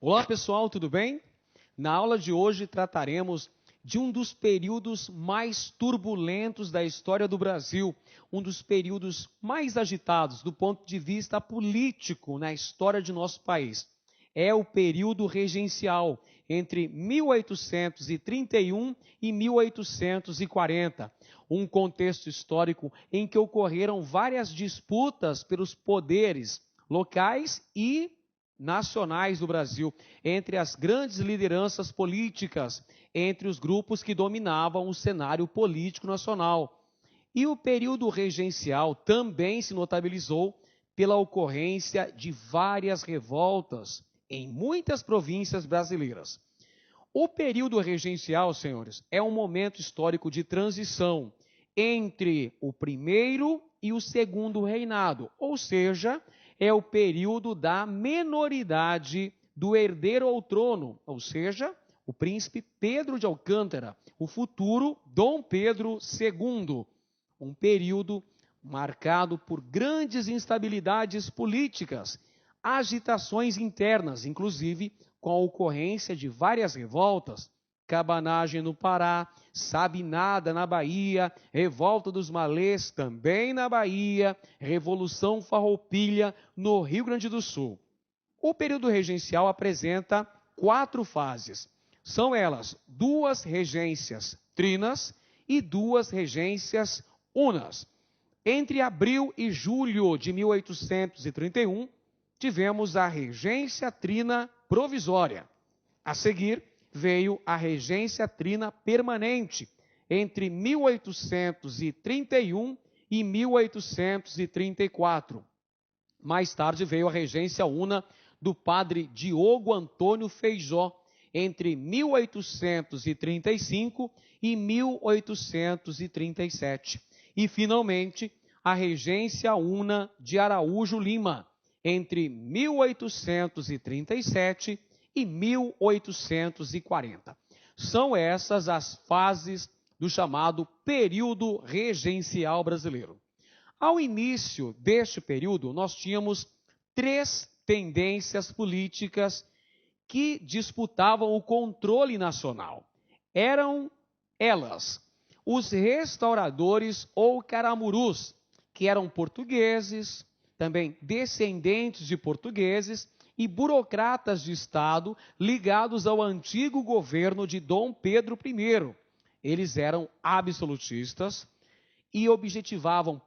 Olá pessoal, tudo bem? Na aula de hoje trataremos de um dos períodos mais turbulentos da história do Brasil, um dos períodos mais agitados do ponto de vista político na história de nosso país. É o período regencial, entre 1831 e 1840, um contexto histórico em que ocorreram várias disputas pelos poderes locais e nacionais do Brasil, entre as grandes lideranças políticas, entre os grupos que dominavam o cenário político nacional. E o período regencial também se notabilizou pela ocorrência de várias revoltas em muitas províncias brasileiras. O período regencial, senhores, é um momento histórico de transição entre o primeiro e o segundo reinado, ou seja, é o período da menoridade do herdeiro ao trono, ou seja, o príncipe Pedro de Alcântara, o futuro Dom Pedro II. Um período marcado por grandes instabilidades políticas, agitações internas, inclusive com a ocorrência de várias revoltas, Cabanagem no Pará, Sabinada na Bahia, Revolta dos Malês também na Bahia, Revolução Farroupilha no Rio Grande do Sul. O período regencial apresenta 4 fases. São elas 2 regências trinas e 2 regências unas. Entre abril e julho de 1831, tivemos a regência trina provisória. A seguir, veio a regência trina permanente, entre 1831 e 1834. Mais tarde veio a regência una do padre Diogo Antônio Feijó, entre 1835 e 1837. E, finalmente, a regência una de Araújo Lima, entre 1837 e 1840. São essas as fases do chamado período regencial brasileiro. Ao início deste período, nós tínhamos 3 tendências políticas que disputavam o controle nacional. Eram elas os restauradores ou caramurus, que eram portugueses, também descendentes de portugueses, e burocratas de Estado ligados ao antigo governo de Dom Pedro I. Eles eram absolutistas e objetivavam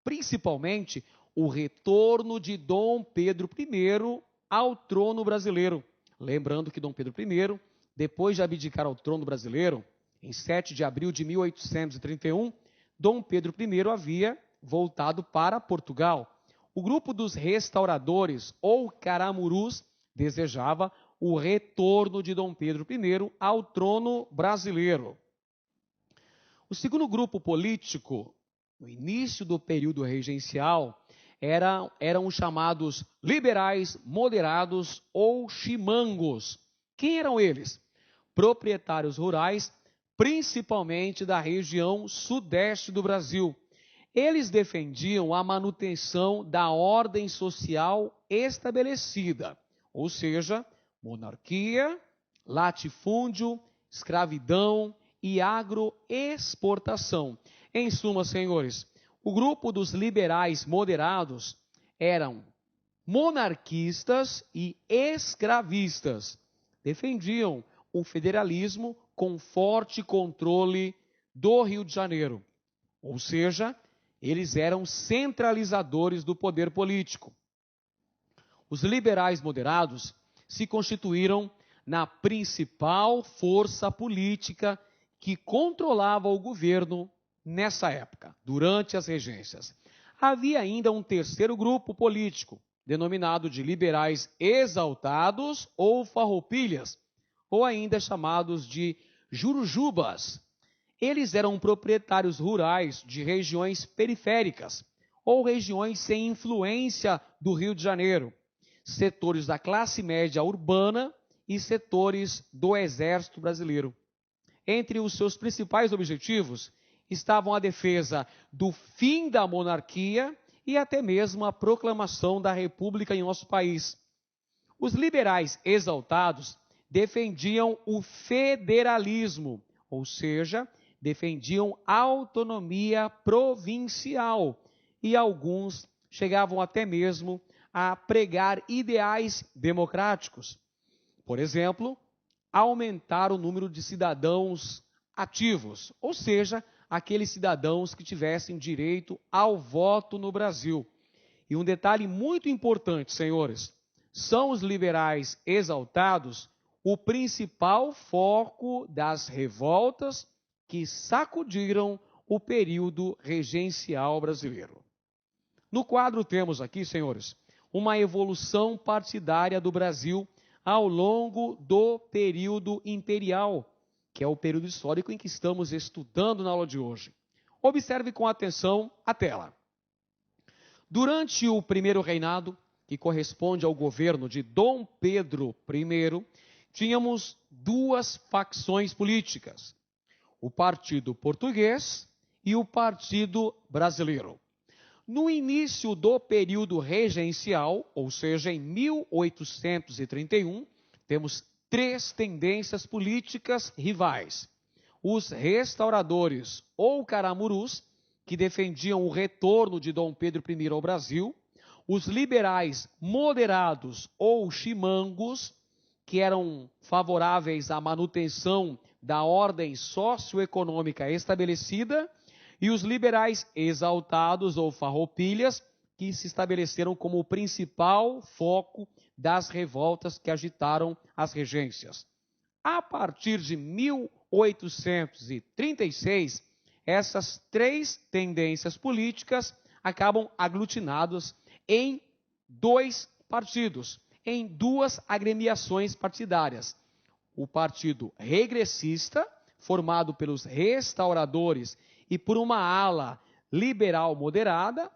principalmente o retorno de Dom Pedro I ao trono brasileiro. Lembrando que Dom Pedro I, depois de abdicar ao trono brasileiro, em 7 de abril de 1831, Dom Pedro I havia voltado para Portugal. O grupo dos restauradores ou caramurus desejava o retorno de Dom Pedro I ao trono brasileiro. O segundo grupo político, no início do período regencial, eram os chamados liberais moderados ou chimangos. Quem eram eles? Proprietários rurais, principalmente da região sudeste do Brasil. Eles defendiam a manutenção da ordem social estabelecida, ou seja, monarquia, latifúndio, escravidão e agroexportação. Em suma, senhores, o grupo dos liberais moderados eram monarquistas e escravistas. Defendiam o federalismo com forte controle do Rio de Janeiro, ou seja, eles eram centralizadores do poder político. Os liberais moderados se constituíram na principal força política que controlava o governo nessa época, durante as regências. Havia ainda um terceiro grupo político, denominado de liberais exaltados ou farroupilhas, ou ainda chamados de jurujubas. Eles eram proprietários rurais de regiões periféricas ou regiões sem influência do Rio de Janeiro, setores da classe média urbana e setores do Exército Brasileiro. Entre os seus principais objetivos estavam a defesa do fim da monarquia e até mesmo a proclamação da República em nosso país. Os liberais exaltados defendiam o federalismo, ou seja, defendiam autonomia provincial, e alguns chegavam até mesmo a pregar ideais democráticos. Por exemplo, aumentar o número de cidadãos ativos, ou seja, aqueles cidadãos que tivessem direito ao voto no Brasil. E um detalhe muito importante, senhores, são os liberais exaltados o principal foco das revoltas que sacudiram o período regencial brasileiro. No quadro temos aqui, senhores, uma evolução partidária do Brasil ao longo do período imperial, que é o período histórico em que estamos estudando na aula de hoje. Observe com atenção a tela. Durante o primeiro reinado, que corresponde ao governo de Dom Pedro I, tínhamos duas facções políticas, o Partido Português e o Partido Brasileiro. No início do período regencial, ou seja, em 1831, temos três tendências políticas rivais. Os restauradores ou caramurus, que defendiam o retorno de Dom Pedro I ao Brasil, os liberais moderados ou chimangos, que eram favoráveis à manutenção da ordem socioeconômica estabelecida, e os liberais exaltados ou farroupilhas, que se estabeleceram como o principal foco das revoltas que agitaram as regências. A partir de 1836, essas três tendências políticas acabam aglutinadas em dois partidos, em duas agremiações partidárias. O Partido Regressista, formado pelos restauradores e por uma ala liberal moderada,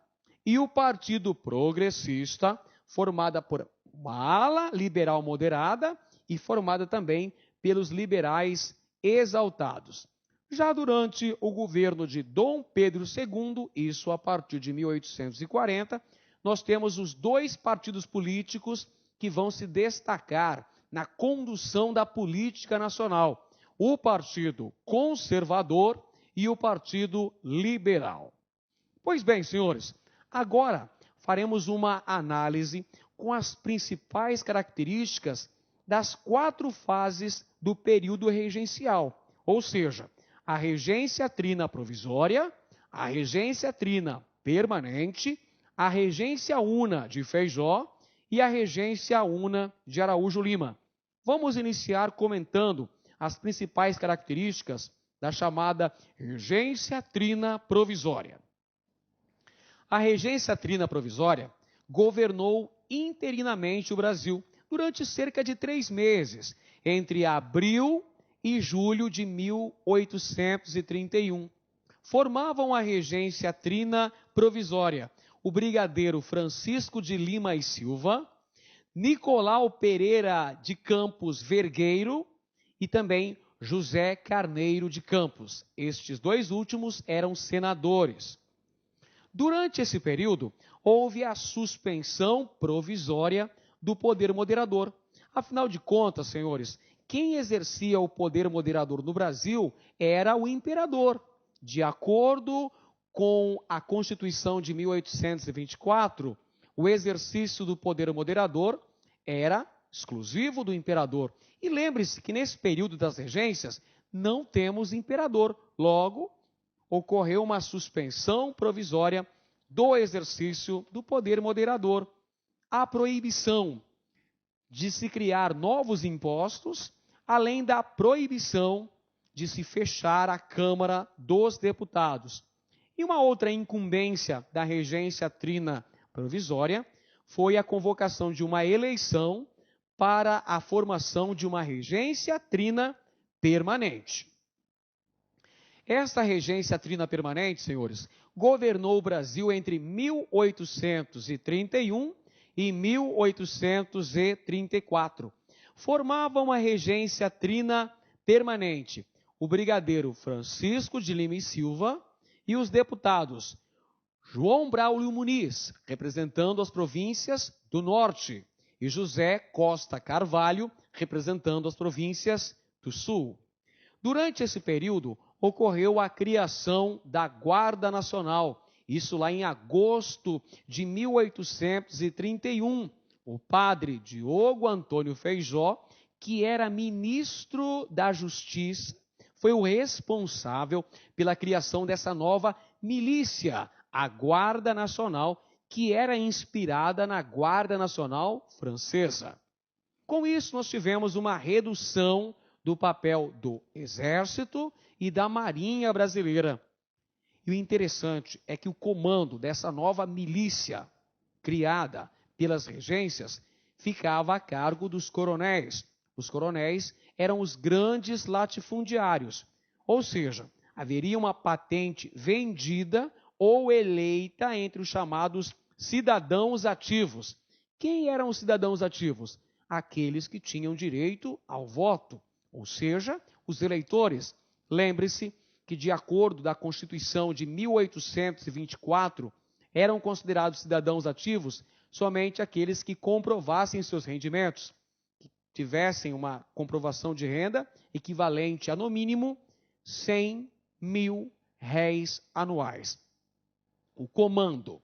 e o Partido Progressista, formada por uma ala liberal moderada e formada também pelos liberais exaltados. Já durante o governo de Dom Pedro II, isso a partir de 1840, nós temos os dois partidos políticos que vão se destacar na condução da política nacional: o Partido Conservador e o Partido Liberal. Pois bem, senhores, agora faremos uma análise com as principais características das quatro fases do período regencial, ou seja, a regência trina provisória, a regência trina permanente, a regência una de Feijó e a regência una de Araújo Lima. Vamos iniciar comentando as principais características da chamada regência trina provisória. A regência trina provisória governou interinamente o Brasil durante cerca de 3 meses, entre abril e julho de 1831. Formavam a regência trina provisória o brigadeiro Francisco de Lima e Silva, Nicolau Pereira de Campos Vergueiro e também José Carneiro de Campos. Estes dois últimos eram senadores. Durante esse período, houve a suspensão provisória do poder moderador. Afinal de contas, senhores, quem exercia o poder moderador no Brasil era o imperador. De acordo com a Constituição de 1824, o exercício do poder moderador era exclusivo do imperador. E lembre-se que nesse período das regências não temos imperador. Logo, ocorreu uma suspensão provisória do exercício do poder moderador. A proibição de se criar novos impostos, além da proibição de se fechar a Câmara dos Deputados. E uma outra incumbência da regência trina provisória foi a convocação de uma eleição para a formação de uma regência trina permanente. Esta regência trina permanente, senhores, governou o Brasil entre 1831 e 1834. Formava uma regência trina permanente o brigadeiro Francisco de Lima e Silva e os deputados João Braulio Muniz, representando as províncias do norte, e José Costa Carvalho, representando as províncias do Sul. Durante esse período, ocorreu a criação da Guarda Nacional, isso lá em agosto de 1831. O padre Diogo Antônio Feijó, que era ministro da Justiça, foi o responsável pela criação dessa nova milícia, a Guarda Nacional, que era inspirada na Guarda Nacional Francesa. Com isso, nós tivemos uma redução do papel do Exército e da Marinha Brasileira. E o interessante é que o comando dessa nova milícia, criada pelas regências, ficava a cargo dos coronéis. Os coronéis eram os grandes latifundiários, ou seja, haveria uma patente vendida ou eleita entre os chamados cidadãos ativos. Quem eram os cidadãos ativos? Aqueles que tinham direito ao voto, ou seja, os eleitores. Lembre-se que, de acordo com a Constituição de 1824, eram considerados cidadãos ativos somente aqueles que comprovassem seus rendimentos, que tivessem uma comprovação de renda equivalente a, no mínimo, 100 mil réis anuais. O comando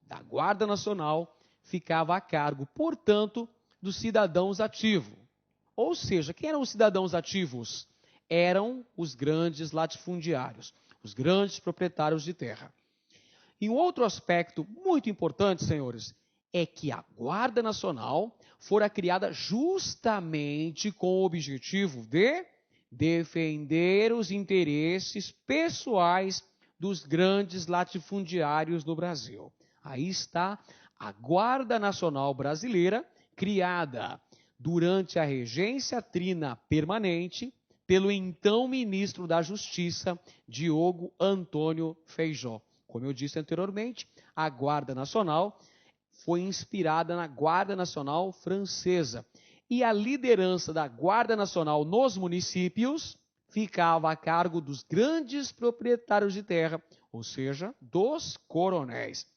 da Guarda Nacional ficava a cargo, portanto, dos cidadãos ativos. Ou seja, quem eram os cidadãos ativos? Eram os grandes latifundiários, os grandes proprietários de terra. E um outro aspecto muito importante, senhores, é que a Guarda Nacional fora criada justamente com o objetivo de defender os interesses pessoais dos grandes latifundiários no Brasil. Aí está a Guarda Nacional Brasileira, criada durante a regência trina permanente pelo então ministro da Justiça, Diogo Antônio Feijó. Como eu disse anteriormente, a Guarda Nacional foi inspirada na Guarda Nacional Francesa. E a liderança da Guarda Nacional nos municípios ficava a cargo dos grandes proprietários de terra, ou seja, dos coronéis.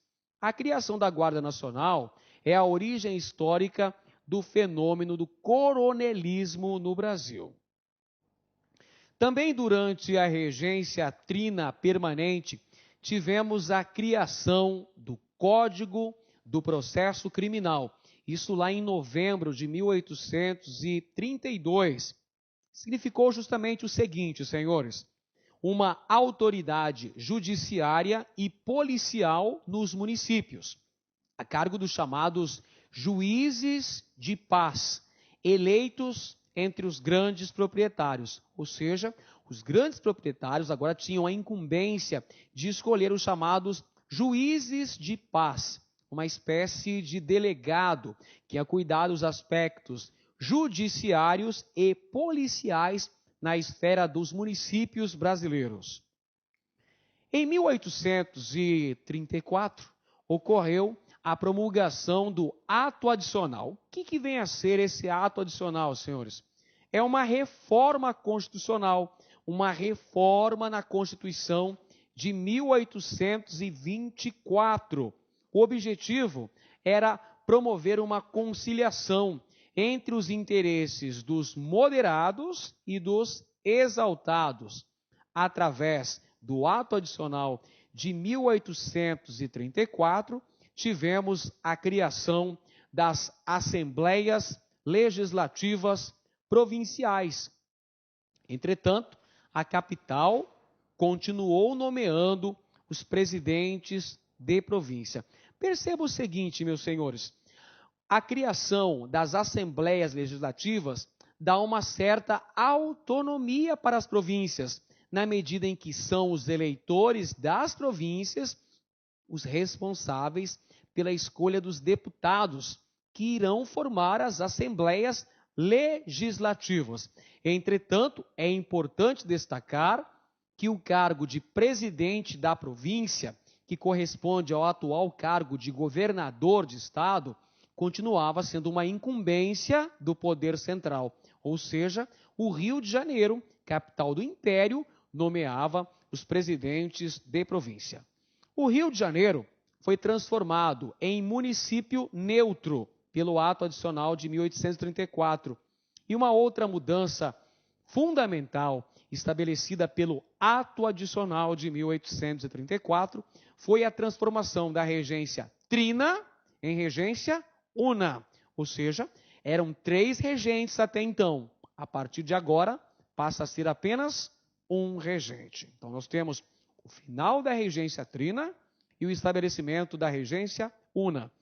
A criação da Guarda Nacional é a origem histórica do fenômeno do coronelismo no Brasil. Também durante a regência trina permanente, tivemos a criação do Código do Processo Criminal. Isso lá em novembro de 1832. Significou justamente o seguinte, senhores: uma autoridade judiciária e policial nos municípios, a cargo dos chamados juízes de paz, eleitos entre os grandes proprietários. Ou seja, os grandes proprietários agora tinham a incumbência de escolher os chamados juízes de paz, uma espécie de delegado que ia cuidar dos aspectos judiciários e policiais na esfera dos municípios brasileiros. Em 1834, ocorreu a promulgação do Ato Adicional. O que vem a ser esse Ato Adicional, senhores? É uma reforma constitucional, uma reforma na Constituição de 1824. O objetivo era promover uma conciliação entre os interesses dos moderados e dos exaltados. Através do Ato Adicional de 1834, tivemos a criação das Assembleias Legislativas Provinciais. Entretanto, a capital continuou nomeando os presidentes de província. Perceba o seguinte, meus senhores: a criação das Assembleias Legislativas dá uma certa autonomia para as províncias, na medida em que são os eleitores das províncias os responsáveis pela escolha dos deputados que irão formar as Assembleias Legislativas. Entretanto, é importante destacar que o cargo de presidente da província, que corresponde ao atual cargo de governador de estado, continuava sendo uma incumbência do poder central. Ou seja, o Rio de Janeiro, capital do Império, nomeava os presidentes de província. O Rio de Janeiro foi transformado em município neutro pelo ato adicional de 1834. E uma outra mudança fundamental estabelecida pelo ato adicional de 1834 foi a transformação da regência trina em regência una, ou seja, eram 3 regentes até então. A partir de agora, passa a ser apenas um regente. Então, nós temos o final da regência trina e o estabelecimento da regência una.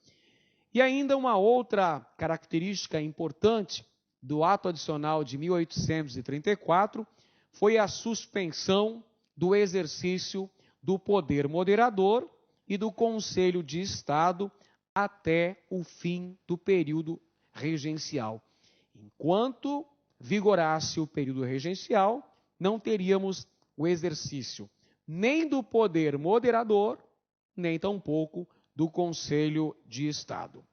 E ainda uma outra característica importante do ato adicional de 1834 foi a suspensão do exercício do poder moderador e do Conselho de Estado até o fim do período regencial. Enquanto vigorasse o período regencial, não teríamos o exercício nem do poder moderador, nem tampouco do Conselho de Estado.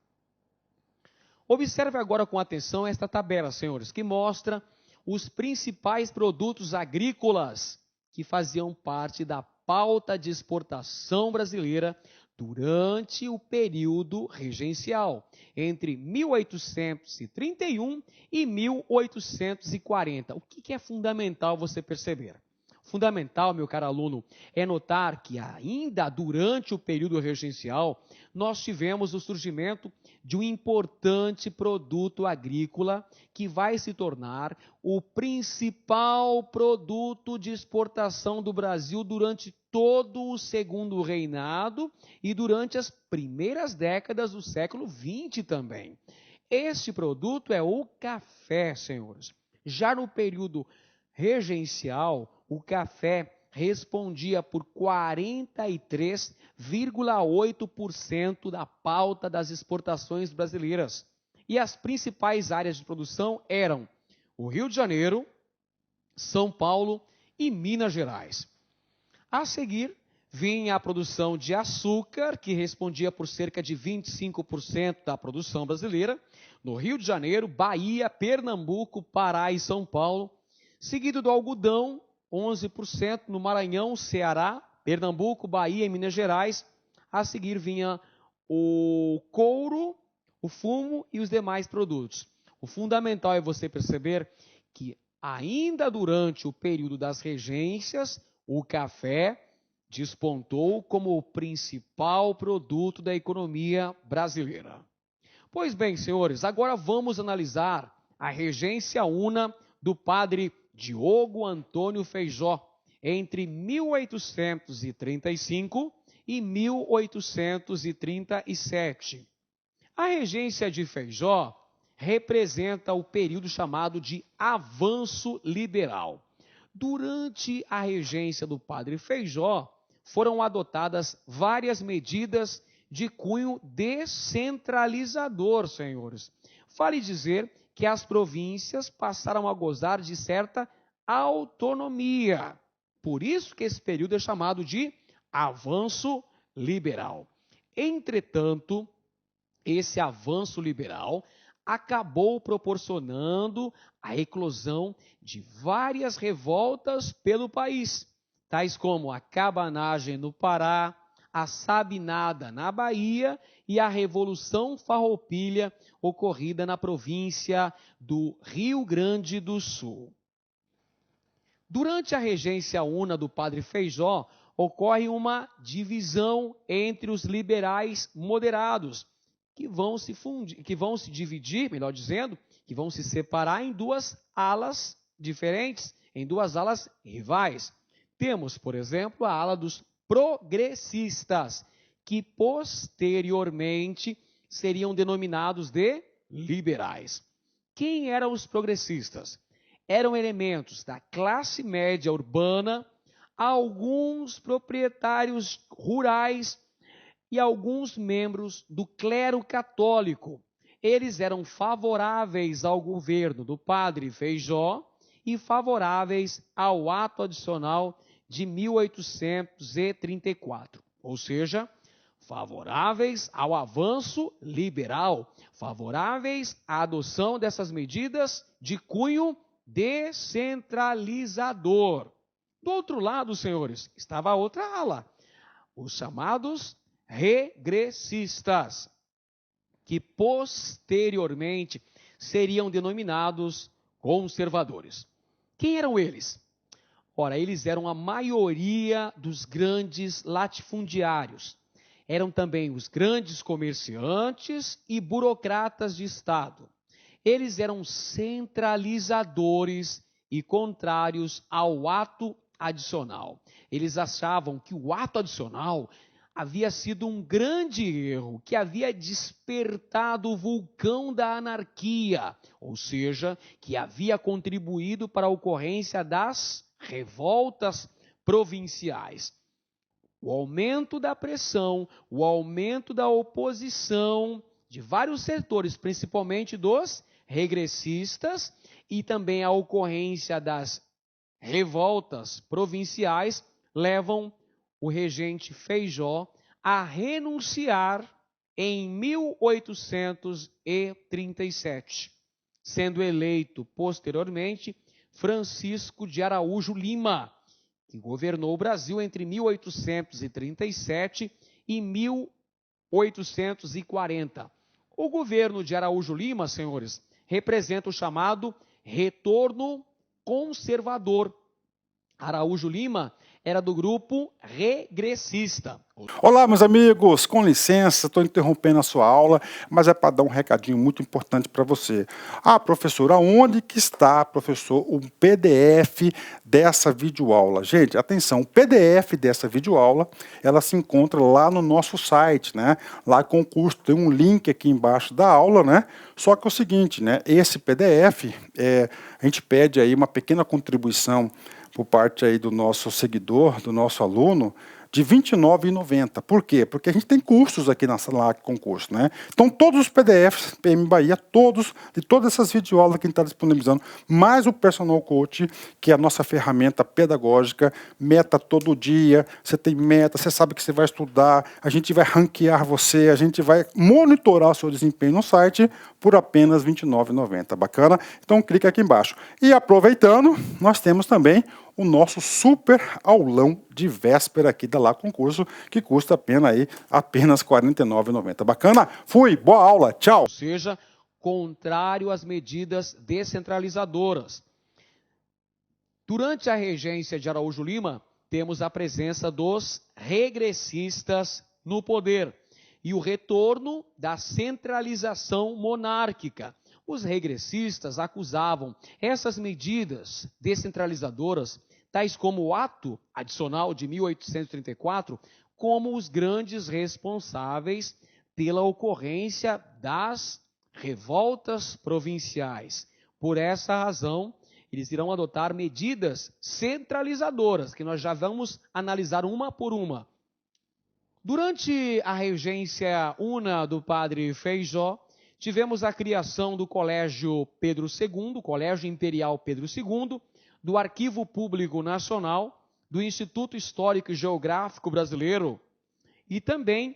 Observe agora com atenção esta tabela, senhores, que mostra os principais produtos agrícolas que faziam parte da pauta de exportação brasileira durante o período regencial, entre 1831 e 1840. O que é fundamental você perceber? Fundamental, meu caro aluno, é notar que ainda durante o período regencial, nós tivemos o surgimento de um importante produto agrícola que vai se tornar o principal produto de exportação do Brasil durante todo o segundo reinado e durante as primeiras décadas do século XX também. Este produto é o café, senhores. Já no período regencial, o café respondia por 43,8% da pauta das exportações brasileiras. E as principais áreas de produção eram o Rio de Janeiro, São Paulo e Minas Gerais. A seguir, vinha a produção de açúcar, que respondia por cerca de 25% da produção brasileira, no Rio de Janeiro, Bahia, Pernambuco, Pará e São Paulo, seguido do algodão, 11%, no Maranhão, Ceará, Pernambuco, Bahia e Minas Gerais. A seguir vinha o couro, o fumo e os demais produtos. O fundamental é você perceber que ainda durante o período das regências, o café despontou como o principal produto da economia brasileira. Pois bem, senhores, agora vamos analisar a regência una do padre Diogo Antônio Feijó, entre 1835 e 1837. A regência de Feijó representa o período chamado de avanço liberal. Durante a regência do padre Feijó, foram adotadas várias medidas de cunho descentralizador, senhores. Vale dizer que as províncias passaram a gozar de certa autonomia. Por isso que esse período é chamado de avanço liberal. Entretanto, esse avanço liberal acabou proporcionando a eclosão de várias revoltas pelo país, tais como a cabanagem no Pará, a sabinada na Bahia e a Revolução Farroupilha ocorrida na província do Rio Grande do Sul. Durante a regência una do padre Feijó, ocorre uma divisão entre os liberais moderados, que vão se dividir, melhor dizendo, que vão se separar em duas alas diferentes, em duas alas rivais. Temos, por exemplo, a ala dos progressistas, que posteriormente seriam denominados de liberais. Quem eram os progressistas? Eram elementos da classe média urbana, alguns proprietários rurais e alguns membros do clero católico. Eles eram favoráveis ao governo do padre Feijó e favoráveis ao ato adicional de 1834, ou seja, favoráveis ao avanço liberal, favoráveis à adoção dessas medidas de cunho descentralizador. Do outro lado, senhores, estava a outra ala, os chamados regressistas, que posteriormente seriam denominados conservadores. Quem eram eles? Ora, eles eram a maioria dos grandes latifundiários. Eram também os grandes comerciantes e burocratas de Estado. Eles eram centralizadores e contrários ao ato adicional. Eles achavam que o ato adicional havia sido um grande erro, que havia despertado o vulcão da anarquia, ou seja, que havia contribuído para a ocorrência das revoltas provinciais. O aumento da pressão, o aumento da oposição de vários setores, principalmente dos regressistas, e também a ocorrência das revoltas provinciais, levam o regente Feijó a renunciar em 1837, sendo eleito posteriormente Francisco de Araújo Lima, que governou o Brasil entre 1837 e 1840. O governo de Araújo Lima, senhores, representa o chamado retorno conservador. Araújo Lima era do grupo regressista. Olá, meus amigos, com licença, estou interrompendo a sua aula, mas é para dar um recadinho muito importante para você. Ah, professor, aonde que está, professor, o PDF dessa videoaula? Gente, atenção, o PDF dessa videoaula, ela se encontra lá no nosso site, né? Lá com o curso, tem um link aqui embaixo da aula, né? Só que é o seguinte, né? Esse PDF, a gente pede aí uma pequena contribuição por parte aí do nosso seguidor, do nosso aluno, de R$ 29,90. Por quê? Porque a gente tem cursos aqui na sala com curso, né? Então, todos os PDFs, PM Bahia, de todas essas videoaulas que a gente está disponibilizando, mais o Personal Coach, que é a nossa ferramenta pedagógica, meta todo dia, você tem meta, você sabe que você vai estudar, a gente vai ranquear você, a gente vai monitorar o seu desempenho no site por apenas R$ 29,90. Bacana? Então, clica aqui embaixo. E aproveitando, nós temos também o nosso super aulão de véspera aqui da Lá Concurso, que custa apenas R$ 49,90. Bacana? Fui, boa aula, tchau! Ou seja, contrário às medidas descentralizadoras. Durante a regência de Araújo Lima, temos a presença dos regressistas no poder e o retorno da centralização monárquica. Os regressistas acusavam essas medidas descentralizadoras, tais como o Ato Adicional de 1834, como os grandes responsáveis pela ocorrência das revoltas provinciais. Por essa razão, eles irão adotar medidas centralizadoras, que nós já vamos analisar uma por uma. Durante a regência una do padre Feijó, tivemos a criação do Colégio Pedro II, Colégio Imperial Pedro II, do Arquivo Público Nacional, do Instituto Histórico e Geográfico Brasileiro e também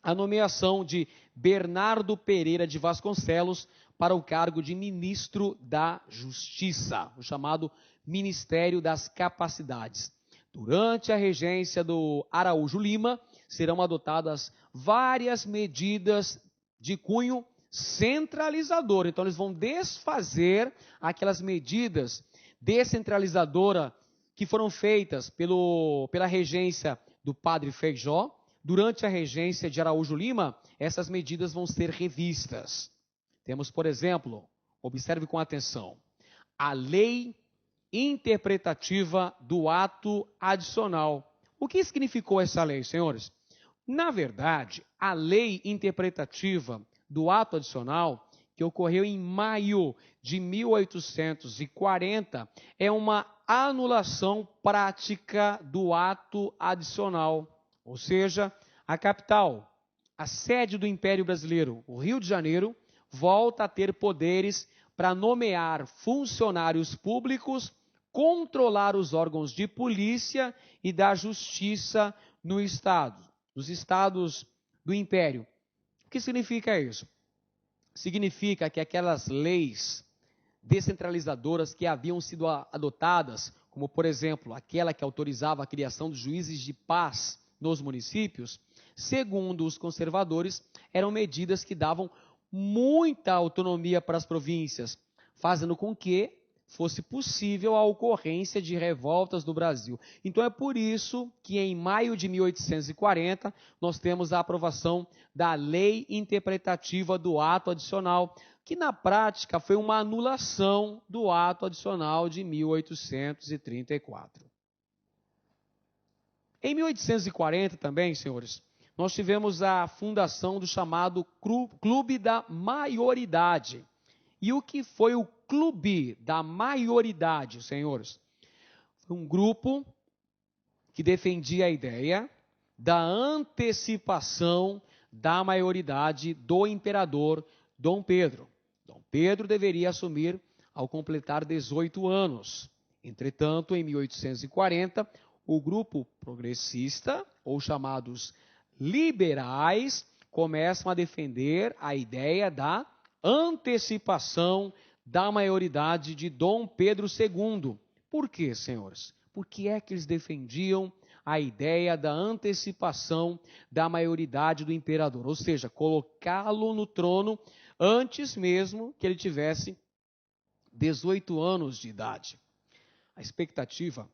a nomeação de Bernardo Pereira de Vasconcelos para o cargo de Ministro da Justiça, o chamado Ministério das Capacidades. Durante a regência do Araújo Lima, serão adotadas várias medidas de cunho centralizador. Então, eles vão desfazer aquelas medidas descentralizadoras que foram feitas pela regência do padre Feijó. Durante a regência de Araújo Lima, essas medidas vão ser revistas. Temos, por exemplo, observe com atenção, a lei interpretativa do ato adicional. O que significou essa lei, senhores? Na verdade, a lei interpretativa do ato adicional, que ocorreu em maio de 1840, é uma anulação prática do ato adicional. Ou seja, a capital, a sede do Império Brasileiro, o Rio de Janeiro, volta a ter poderes para nomear funcionários públicos, controlar os órgãos de polícia e da justiça no Estado, nos estados do Império. O que significa isso? Significa que aquelas leis descentralizadoras que haviam sido adotadas, como, por exemplo, aquela que autorizava a criação dos juízes de paz nos municípios, segundo os conservadores, eram medidas que davam muita autonomia para as províncias, fazendo com que fosse possível a ocorrência de revoltas no Brasil. Então é por isso que em maio de 1840 nós temos a aprovação da Lei Interpretativa do Ato Adicional, que na prática foi uma anulação do Ato Adicional de 1834. Em 1840 também, senhores, nós tivemos a fundação do chamado Clube da Maioridade. E o que foi o Clube da Maioridade, senhores? Foi um grupo que defendia a ideia da antecipação da maioridade do imperador Dom Pedro. Dom Pedro deveria assumir ao completar 18 anos. Entretanto, em 1840, o grupo progressista, ou chamados liberais, começam a defender a ideia da antecipação da maioridade de Dom Pedro II. Por quê, senhores? Por que é que eles defendiam a ideia da antecipação da maioridade do imperador? Ou seja, colocá-lo no trono antes mesmo que ele tivesse 18 anos de idade. A expectativa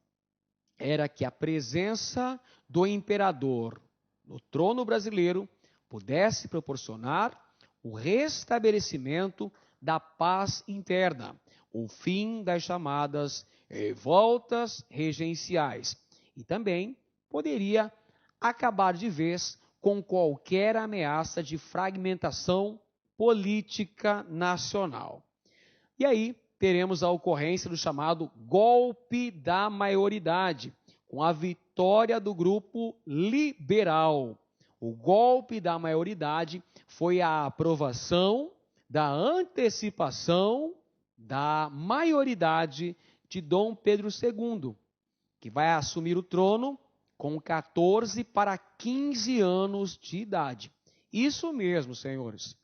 era que a presença do imperador no trono brasileiro pudesse proporcionar o restabelecimento da paz interna, o fim das chamadas revoltas regenciais e também poderia acabar de vez com qualquer ameaça de fragmentação política nacional. E aí teremos a ocorrência do chamado golpe da maioridade, com a vitória do grupo liberal. O golpe da maioridade foi a aprovação da antecipação da maioridade de Dom Pedro II, que vai assumir o trono com 14 para 15 anos de idade. Isso mesmo, senhores.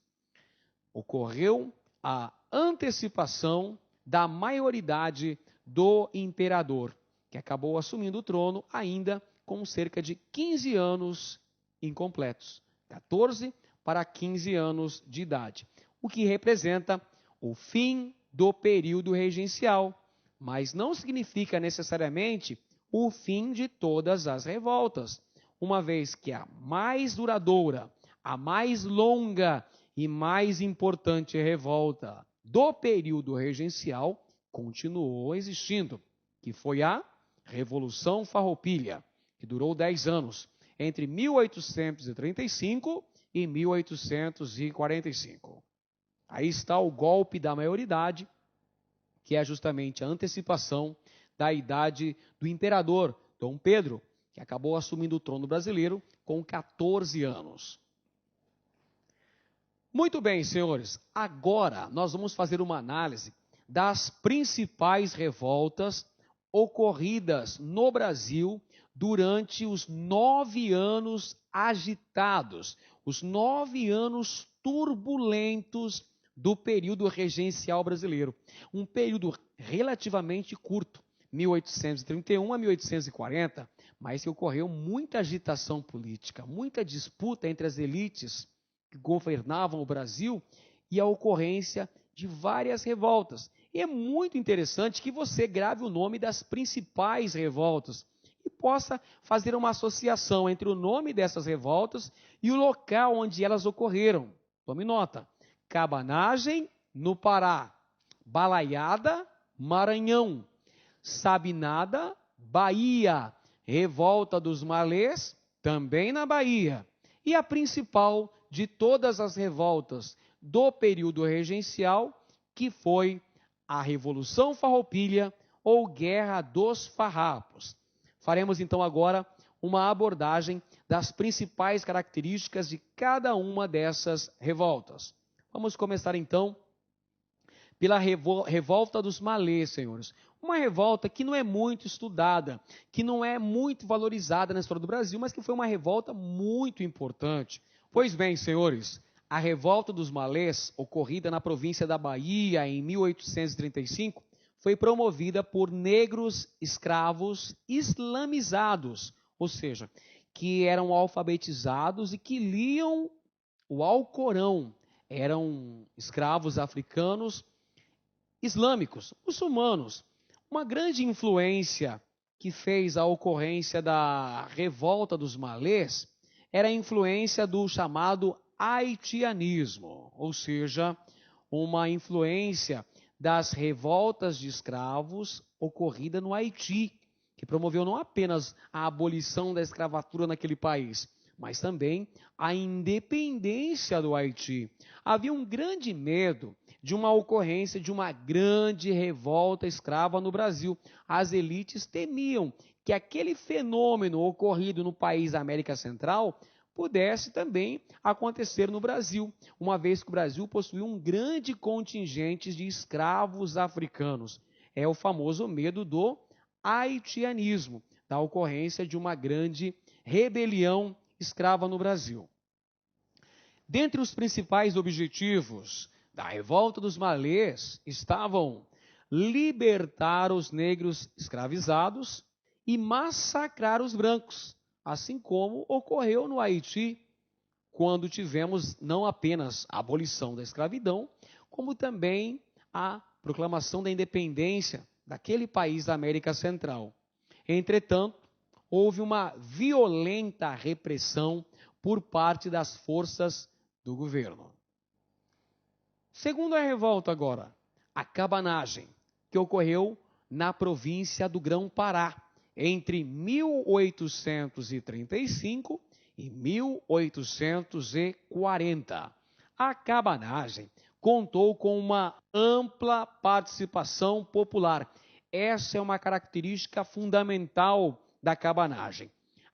Ocorreu a antecipação da maioridade do imperador, que acabou assumindo o trono ainda com cerca de 15 anos incompletos, 14 para 15 anos de idade, o que representa o fim do período regencial, mas não significa necessariamente o fim de todas as revoltas, uma vez que a mais duradoura, a mais longa e mais importante revolta do período regencial continuou existindo, que foi a Revolução Farroupilha, que durou 10 anos, entre 1835 e 1845. Aí está o golpe da maioridade, que é justamente a antecipação da idade do imperador Dom Pedro, que acabou assumindo o trono brasileiro com 14 anos. Muito bem, senhores, agora nós vamos fazer uma análise das principais revoltas ocorridas no Brasil durante os 9 anos agitados, os 9 anos turbulentos do período regencial brasileiro. Um período relativamente curto, 1831 a 1840, mas que ocorreu muita agitação política, muita disputa entre as elites que governavam o Brasil e a ocorrência de várias revoltas. E é muito interessante que você grave o nome das principais revoltas e possa fazer uma associação entre o nome dessas revoltas e o local onde elas ocorreram. Tome nota: Cabanagem, no Pará; Balaiada, Maranhão; Sabinada, Bahia; Revolta dos Malês, também na Bahia. E a principal de todas as revoltas do período regencial, que foi a Revolução Farroupilha ou Guerra dos Farrapos. Faremos então agora uma abordagem das principais características de cada uma dessas revoltas. Vamos começar então pela Revolta dos Malês, senhores. Uma revolta que não é muito estudada, que não é muito valorizada na história do Brasil, mas que foi uma revolta muito importante. Pois bem, senhores, a Revolta dos Malês, ocorrida na província da Bahia em 1835, foi promovida por negros escravos islamizados, ou seja, que eram alfabetizados e que liam o Alcorão. Eram escravos africanos islâmicos, muçulmanos. Uma grande influência que fez a ocorrência da revolta dos malês era a influência do chamado haitianismo, ou seja, uma influência das revoltas de escravos ocorrida no Haiti, que promoveu não apenas a abolição da escravatura naquele país, mas também a independência do Haiti. Havia um grande medo de uma ocorrência de uma grande revolta escrava no Brasil. As elites temiam que aquele fenômeno ocorrido no país da América Central pudesse também acontecer no Brasil, uma vez que o Brasil possuía um grande contingente de escravos africanos. É o famoso medo do haitianismo, da ocorrência de uma grande rebelião escrava no Brasil. Dentre os principais objetivos da revolta dos malês estavam libertar os negros escravizados e massacrar os brancos, assim como ocorreu no Haiti, quando tivemos não apenas a abolição da escravidão, como também a proclamação da independência daquele país da América Central. Entretanto, houve uma violenta repressão por parte das forças do governo. Segundo a revolta agora, a cabanagem, que ocorreu na província do Grão-Pará, entre 1835 e 1840. A cabanagem contou com uma ampla participação popular. Essa é uma característica fundamental da cabanagem.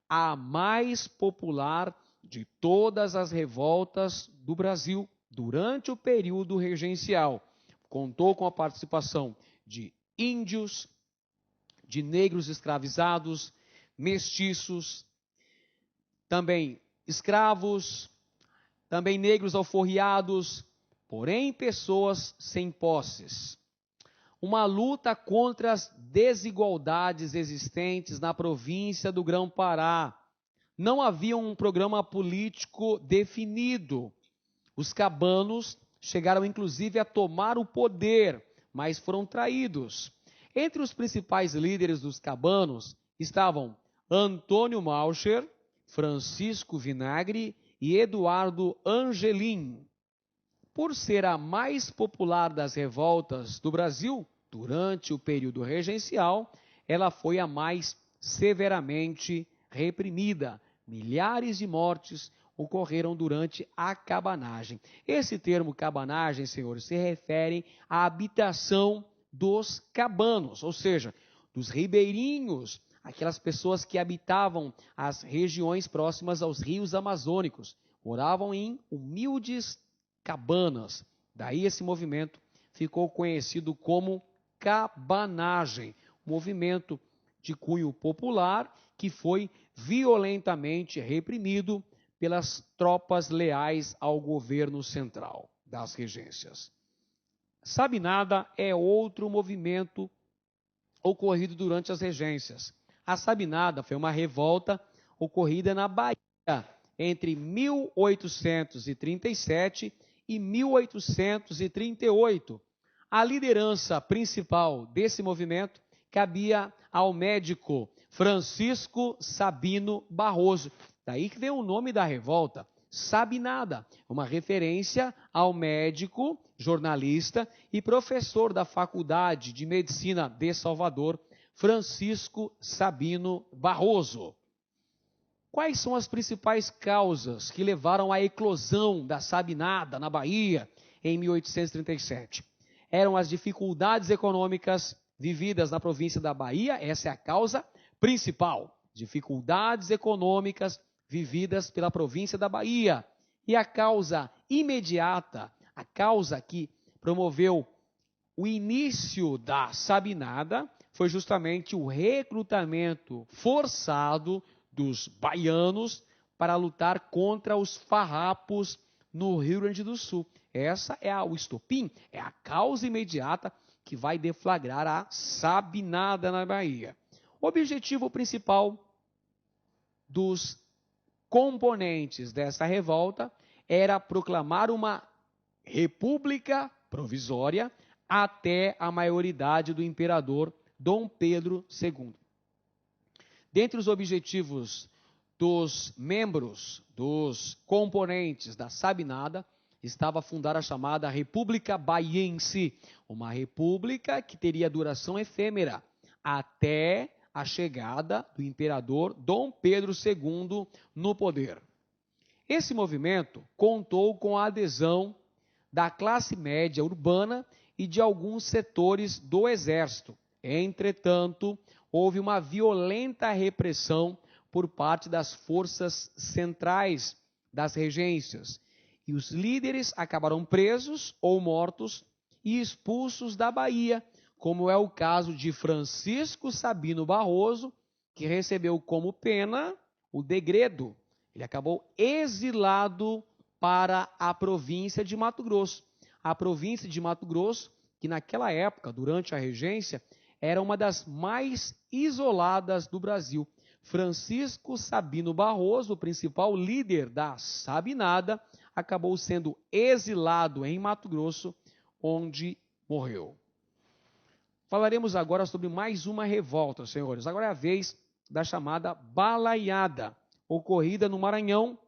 A mais popular de todas as revoltas do Brasil durante o período regencial. Contou com a participação de índios, de negros escravizados, mestiços, também escravos, também negros alforriados, porém pessoas sem posses. Uma luta contra as desigualdades existentes na província do Grão-Pará. Não havia um programa político definido. Os cabanos chegaram inclusive a tomar o poder, mas foram traídos. Entre os principais líderes dos cabanos estavam Antônio Malcher, Francisco Vinagre e Eduardo Angelim. Por ser a mais popular das revoltas do Brasil, durante o período regencial, ela foi a mais severamente reprimida. Milhares de mortes ocorreram durante a cabanagem. Esse termo cabanagem, senhores, se refere à habitação dos cabanos, ou seja, dos ribeirinhos, aquelas pessoas que habitavam as regiões próximas aos rios amazônicos, moravam em humildes cabanas. Daí esse movimento ficou conhecido como cabanagem, movimento de cunho popular que foi violentamente reprimido pelas tropas leais ao governo central das regências. Sabinada é outro movimento ocorrido durante as regências. A Sabinada foi uma revolta ocorrida na Bahia entre 1837 e 1838. A liderança principal desse movimento cabia ao médico Francisco Sabino Barroso. Daí que vem o nome da revolta, Sabinada, uma referência ao médico, jornalista e professor da Faculdade de Medicina de Salvador, Francisco Sabino Barroso. Quais são as principais causas que levaram à eclosão da Sabinada na Bahia em 1837? Eram as dificuldades econômicas vividas na província da Bahia, essa é a causa principal. Dificuldades econômicas vividas pela província da Bahia. E a causa imediata, a causa que promoveu o início da Sabinada, foi justamente o recrutamento forçado dos baianos para lutar contra os farrapos no Rio Grande do Sul. Essa é o estopim, é a causa imediata que vai deflagrar a Sabinada na Bahia. O objetivo principal dos componentes dessa revolta era proclamar uma república provisória até a maioridade do imperador Dom Pedro II. Dentre os objetivos dos membros, dos componentes da Sabinada, estava a fundar a chamada República Baiense, uma república que teria duração efêmera até a chegada do imperador Dom Pedro II no poder. Esse movimento contou com a adesão da classe média urbana e de alguns setores do exército. Entretanto, houve uma violenta repressão por parte das forças centrais das regências, e os líderes acabaram presos ou mortos e expulsos da Bahia, como é o caso de Francisco Sabino Barroso, que recebeu como pena o degredo. Ele acabou exilado para a província de Mato Grosso. A província de Mato Grosso, que naquela época, durante a regência, era uma das mais isoladas do Brasil. Francisco Sabino Barroso, o principal líder da Sabinada, acabou sendo exilado em Mato Grosso, onde morreu. Falaremos agora sobre mais uma revolta, senhores. Agora é a vez da chamada Balaiada, ocorrida no Maranhão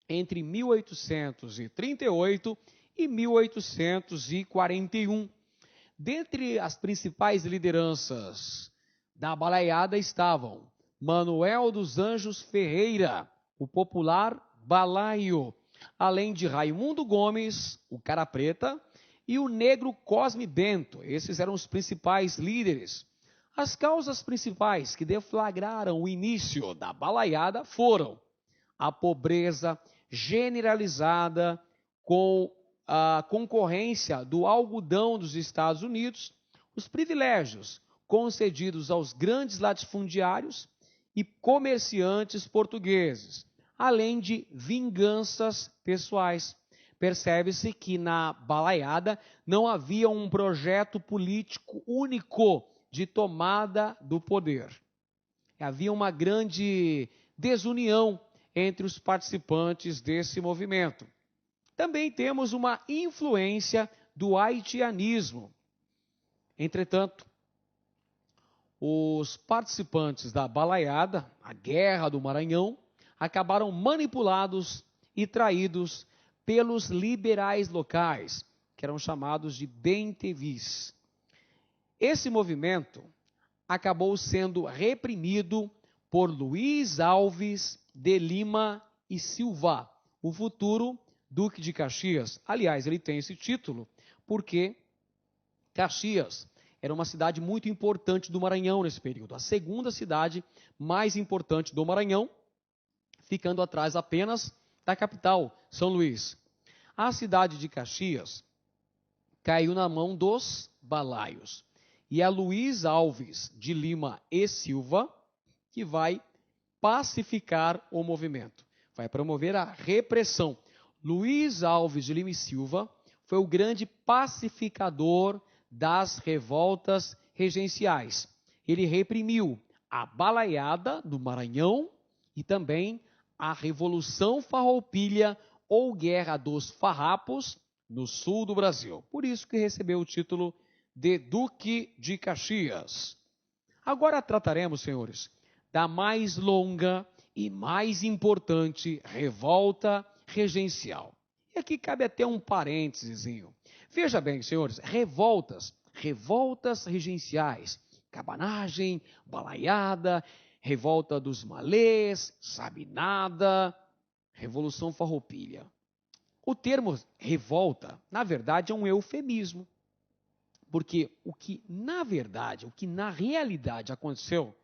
entre 1838 e 1841. Dentre as principais lideranças da Balaiada estavam Manuel dos Anjos Ferreira, o popular Balaio, além de Raimundo Gomes, o Cara Preta, e o negro Cosme Bento. Esses eram os principais líderes. As causas principais que deflagraram o início da Balaiada foram a pobreza generalizada com a concorrência do algodão dos Estados Unidos, os privilégios concedidos aos grandes latifundiários e comerciantes portugueses, além de vinganças pessoais. Percebe-se que na Balaiada não havia um projeto político único de tomada do poder. Havia uma grande desunião entre os participantes desse movimento. Também temos uma influência do haitianismo. Entretanto, os participantes da Balaiada, a Guerra do Maranhão, acabaram manipulados e traídos pelos liberais locais, que eram chamados de bentevis. Esse movimento acabou sendo reprimido por Luiz Alves de Lima e Silva, o futuro Duque de Caxias. Aliás, ele tem esse título porque Caxias era uma cidade muito importante do Maranhão nesse período, a segunda cidade mais importante do Maranhão, ficando atrás apenas da capital, São Luís. A cidade de Caxias caiu na mão dos balaios. E é Luiz Alves de Lima e Silva que vai pacificar o movimento, vai promover a repressão. Luiz Alves de Lima e Silva foi o grande pacificador das revoltas regenciais. Ele reprimiu a Balaiada do Maranhão e também a Revolução Farroupilha ou Guerra dos Farrapos no sul do Brasil. Por isso que recebeu o título de Duque de Caxias. Agora trataremos, senhores, da mais longa e mais importante revolta regencial. E aqui cabe até um parênteses. Veja bem, senhores, revoltas regenciais, cabanagem, balaiada, revolta dos malês, sabinada, Revolução Farroupilha. O termo revolta, na verdade, é um eufemismo, porque o que na realidade aconteceu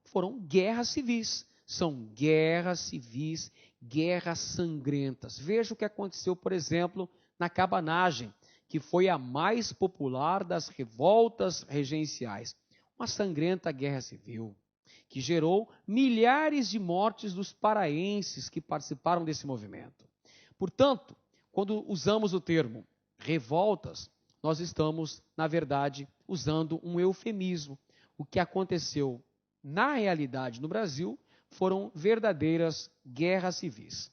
foram guerras civis. São guerras civis, guerras sangrentas. Veja o que aconteceu, por exemplo, na cabanagem, que foi a mais popular das revoltas regenciais. Uma sangrenta guerra civil, que gerou milhares de mortes dos paraenses que participaram desse movimento. Portanto, quando usamos o termo revoltas, nós estamos, na verdade, usando um eufemismo. O que aconteceu na realidade no Brasil foram verdadeiras guerras civis.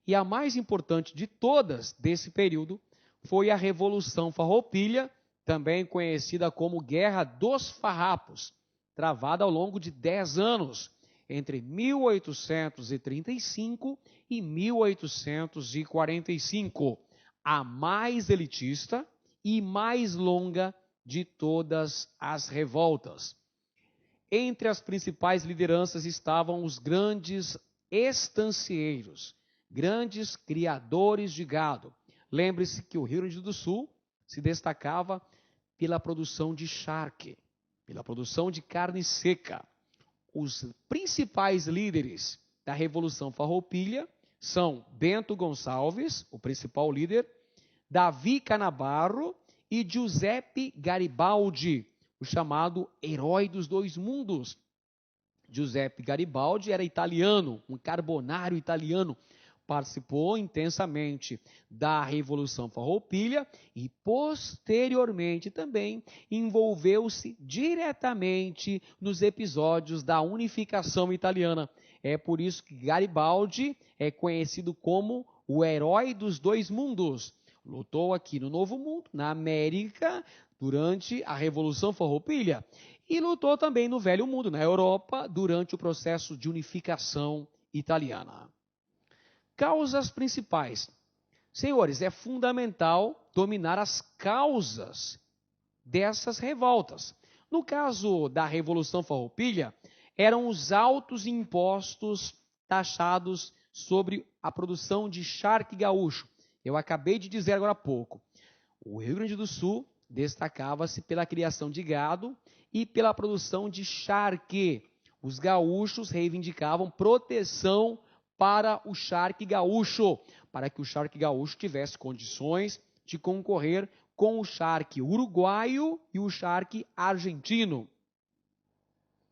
E a mais importante de todas desse período foi a Revolução Farroupilha, também conhecida como Guerra dos Farrapos, travada ao longo de 10 anos, entre 1835 e 1845, a mais elitista e mais longa de todas as revoltas. Entre as principais lideranças estavam os grandes estancieiros, grandes criadores de gado. Lembre-se que o Rio Grande do Sul se destacava pela produção de charque, pela produção de carne seca. Os principais líderes da Revolução Farroupilha são Bento Gonçalves, o principal líder, Davi Canabarro e Giuseppe Garibaldi, o chamado herói dos dois mundos. Giuseppe Garibaldi era italiano, um carbonário italiano, participou intensamente da Revolução Farroupilha e, posteriormente, também envolveu-se diretamente nos episódios da unificação italiana. É por isso que Garibaldi é conhecido como o herói dos dois mundos. Lutou aqui no Novo Mundo, na América, durante a Revolução Farroupilha, e lutou também no Velho Mundo, na Europa, durante o processo de unificação italiana. Causas principais. Senhores, é fundamental dominar as causas dessas revoltas. No caso da Revolução Farroupilha, eram os altos impostos taxados sobre a produção de charque gaúcho. Eu acabei de dizer agora há pouco. O Rio Grande do Sul destacava-se pela criação de gado e pela produção de charque. Os gaúchos reivindicavam proteção para o charque gaúcho, para que o charque gaúcho tivesse condições de concorrer com o charque uruguaio e o charque argentino.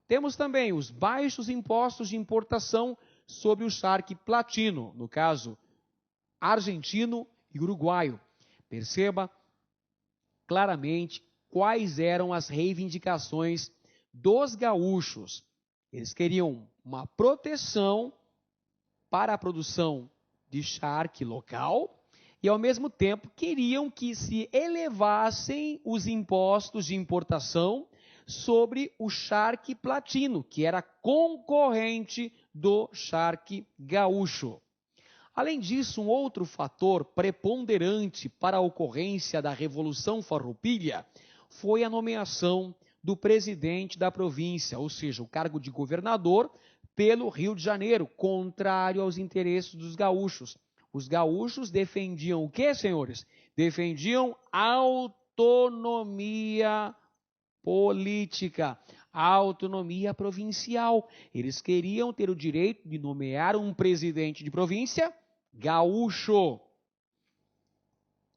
Temos também os baixos impostos de importação sobre o charque platino, no caso argentino e uruguaio. Perceba claramente quais eram as reivindicações dos gaúchos. Eles queriam uma proteção para a produção de charque local e, ao mesmo tempo, queriam que se elevassem os impostos de importação sobre o charque platino, que era concorrente do charque gaúcho. Além disso, um outro fator preponderante para a ocorrência da Revolução Farroupilha foi a nomeação do presidente da província, ou seja, o cargo de governador, pelo Rio de Janeiro, contrário aos interesses dos gaúchos. Os gaúchos defendiam o quê, senhores? Defendiam autonomia política, autonomia provincial. Eles queriam ter o direito de nomear um presidente de província gaúcho.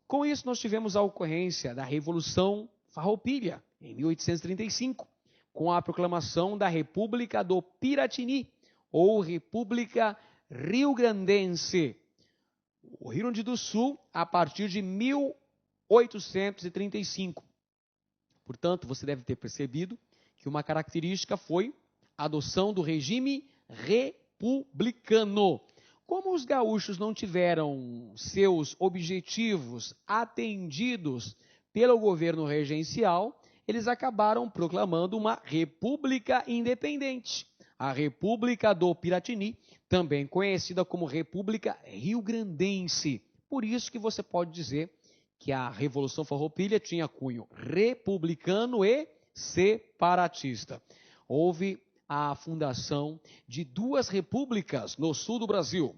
Com isso, nós tivemos a ocorrência da Revolução Farroupilha, em 1835, com a proclamação da República do Piratini, ou República Rio-Grandense. O Rio Grande do Sul, a partir de 1835. Portanto, você deve ter percebido que uma característica foi a adoção do regime republicano. Como os gaúchos não tiveram seus objetivos atendidos pelo governo regencial, eles acabaram proclamando uma república independente, a República do Piratini, também conhecida como República Rio-Grandense. Por isso que você pode dizer que a Revolução Farroupilha tinha cunho republicano e separatista. Houve a fundação de duas repúblicas no sul do Brasil.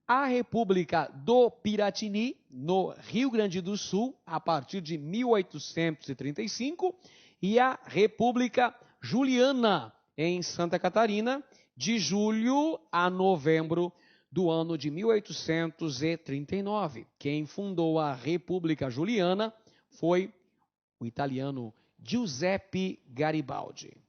A República do Piratini, no Rio Grande do Sul, a partir de 1835, e a República Juliana, em Santa Catarina, de julho a novembro do ano de 1839. Quem fundou a República Juliana foi o italiano Giuseppe Garibaldi.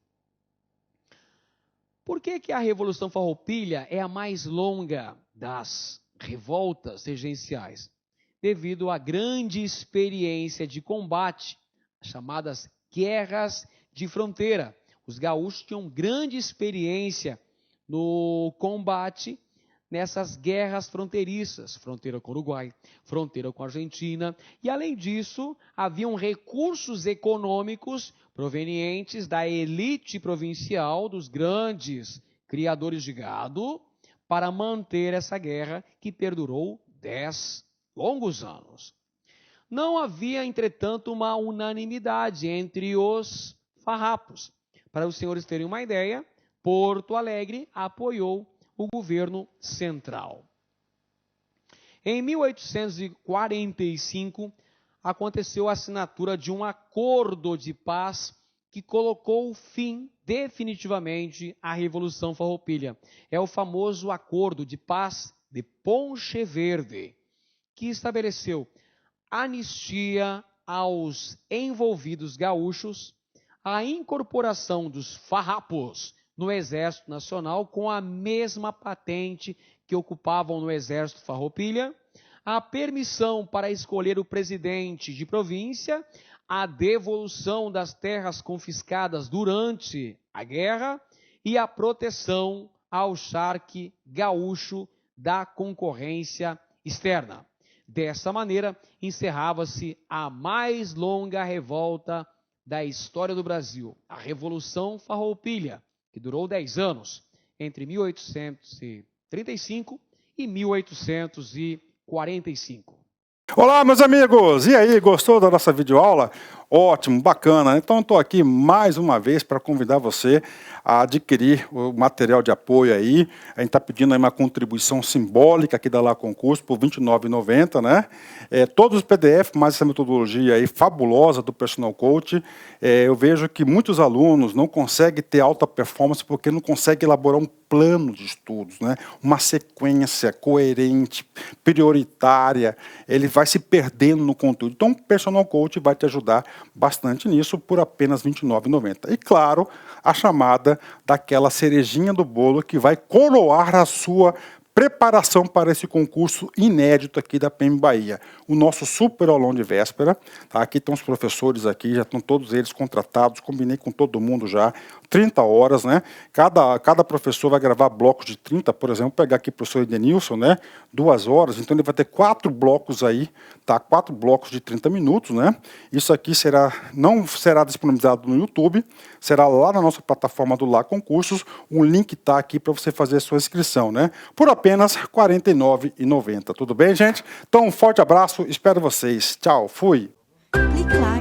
Por que a Revolução Farroupilha é a mais longa das revoltas regenciais? Devido à grande experiência de combate, as chamadas guerras de fronteira. Os gaúchos tinham grande experiência no combate nessas guerras fronteiriças, fronteira com o Uruguai, fronteira com a Argentina, e além disso, haviam recursos econômicos provenientes da elite provincial, dos grandes criadores de gado, para manter essa guerra que perdurou 10 longos anos. Não havia, entretanto, uma unanimidade entre os farrapos. Para os senhores terem uma ideia, Porto Alegre apoiou o governo central. Em 1845, aconteceu a assinatura de um acordo de paz que colocou fim definitivamente à Revolução Farroupilha. É o famoso Acordo de Paz de Ponche Verde, que estabeleceu anistia aos envolvidos gaúchos, a incorporação dos farrapos no Exército Nacional com a mesma patente que ocupavam no Exército Farroupilha, a permissão para escolher o presidente de província, a devolução das terras confiscadas durante a guerra e a proteção ao charque gaúcho da concorrência externa. Dessa maneira, encerrava-se a mais longa revolta da história do Brasil, a Revolução Farroupilha, que durou 10 anos, entre 1835 e 1845. Olá, meus amigos! E aí, gostou da nossa videoaula? Ótimo, bacana. Então, estou aqui mais uma vez para convidar você a adquirir o material de apoio aí. A gente está pedindo aí uma contribuição simbólica aqui da Lá Concurso por R$ 29,90, né? Todos os PDF, mais essa metodologia aí fabulosa do Personal Coach. Eu vejo que muitos alunos não conseguem ter alta performance porque não conseguem elaborar um plano de estudos, né? Uma sequência coerente, prioritária. Ele vai se perdendo no conteúdo. Então, o Personal Coach vai te ajudar bastante nisso por apenas R$ 29,90. E, claro, a chamada daquela cerejinha do bolo que vai coroar a sua preparação para esse concurso inédito aqui da PEM Bahia. O nosso super aulão de véspera, tá? Aqui estão os professores aqui, já estão todos eles contratados, combinei com todo mundo já, 30 horas, né? Cada professor vai gravar blocos de 30, por exemplo, vou pegar aqui o professor Edenilson, né? 2 horas, então ele vai ter 4 blocos aí, tá? 4 blocos de 30 minutos, né? Isso aqui não será disponibilizado no YouTube, será lá na nossa plataforma do Lá Concursos, o link está aqui para você fazer a sua inscrição, né? Por apenas R$ 49,90. Tudo bem, gente? Então, um forte abraço, espero vocês. Tchau, fui! Clique lá